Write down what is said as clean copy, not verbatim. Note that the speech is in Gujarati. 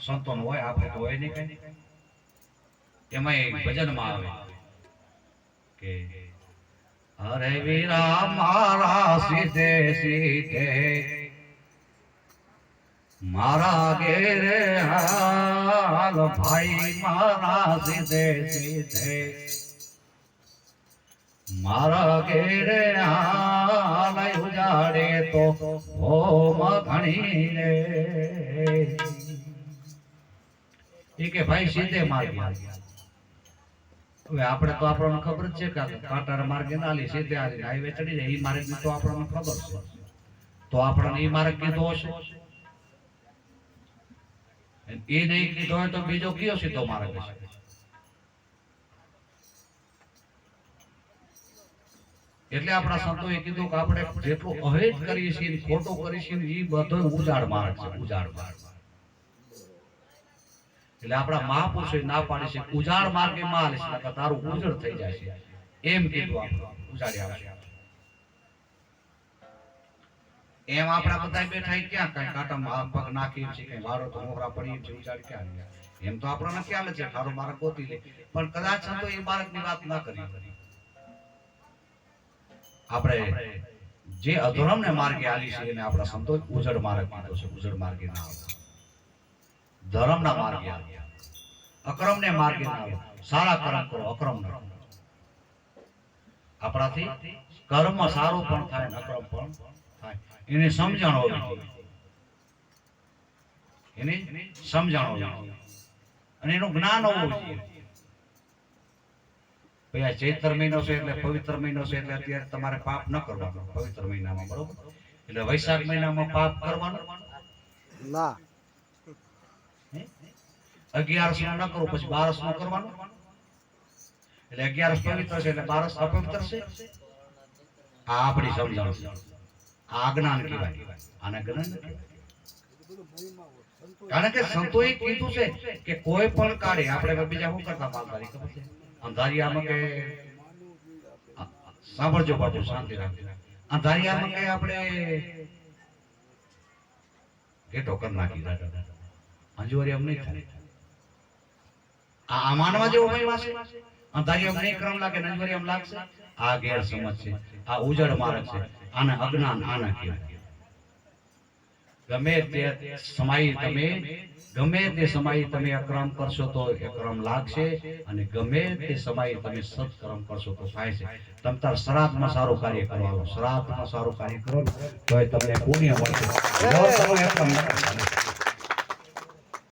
સંતોન હોય, આપણે તો હોય નહીં કઈ. એમાં ભજનમાં આવે કે અરે વીરા મારા સીધે સીધે મારા ઘેરે હાલ, ભાઈ મારા સીધે સીધે મારા ઘેરે હાલ, ઉજાડે તો હોમ ઘણી રે. એ કે ભાઈ સીધે માર્ગે. હવે આપણે તો આપણને ખબર જ છે કે કાંટાળ માર્ગે ના લી, સીધે આલી હાઈવે ચડી જાય. એ માર્ગ ની તો આપણને ખબર છે, તો આપણને એ માર્ગ કીધો હશે. એ નહીં કીધો હોય તો બીજો કયો સીધો માર્ગ છે? એટલે આપણા સંતોએ કીધું કે આપણે જેટલું અહેજ કરીએ છીએ, ખોટું કરીએ છીએ, એ બધો ઉજાડ માર્ગ છે, ઉજાડ માર્ગ. એટલે આપણા મહાપુરુષોએ ના પાડી છે ઉજાડ માર્ગે માં હાલીશ નકર તારું ઉજળ થઈ જાય છે, એમ કીધું. આપણે ઉજાડી આવશે એમ આપણા બધા બેઠા ક્યાં કઈ કાંટામાં પગ નાખી છે, કઈ વારો તો મોહરા પડી છે, ઉજાડ ક્યાં? એમ તો આપણને ખ્યાલ છે તારો માર્ગ ગોતી લે, પણ કદાચ તો એ માર્ગની વાત ના કરી. આપણે જે અધર્મ ને માર્ગે હાલી છે એને આપણા સંતો ઉજળ માર્ગ કીધો છે. ઉજળ માર્ગે ના આવે, ધર્મ ના માર્ગે આવે, અક્રમ ને માર્ગે ના આવે. સારા કર્મ કરો, અક્રમ ન. આપણાથી કર્મ સારું પણ થાય, અક્રમ પણ થાય. એને સમજણ હોવી જોઈએ, એને સમજણ હોવી જોઈએ અને એનું જ્ઞાન હોવું જોઈએ. ભાઈ આ ચૈત્ર મહિનો છે એટલે પવિત્ર મહિનો છે એટલે અત્યારે તમારે પાપ ન કરવાનું પવિત્ર મહિનામાં, બરોબર? એટલે વૈશાખ મહિનામાં પાપ કરવાનું ના. 11 ન કરો પછી 12 નું કરવાનું. એટલે 11 પવિત્ર છે એટલે 12 અપવિત્ર છે. આ આપણી સમજણ છે, આ અજ્ઞાન કહેવાય. આને જ્ઞાન કહેવાય. કારણ કે સંતોએ કીધું છે કે કોઈ પણ કાળે આપણે બીજા શું કરતા પાલતારી ખબર છે? અંધારિયામાં કે સાંભળજો બાપુ, શાંતિ રાખજો. અંધારિયામાં કે આપણે ગેટો કરી નાખી દાદા, અંજોરી એમ નહીં થાય. આ માનવા જેવો મહિમા છે. અંધારિયામાં નહીં ક્રમ લાગે, અંજોરી એમ લાગશે. આ ગેરસમજ છે, આ ઉજળ માર્ગ છે, આને અજ્ઞાન આના કહેવાય. ગમે તે સમયે તમે અક્રમ કરશો તો અક્રમ લાગશે, અને ગમે તે સમયે તમે સત્કર્મ કરશો તો થાય છે. તમે તાર શ્રાદ્ધમાં સારું કાર્ય કરવાનું, શ્રાદ્ધમાં સારું કાર્ય કરો તો તમને પુણ્ય મળશે.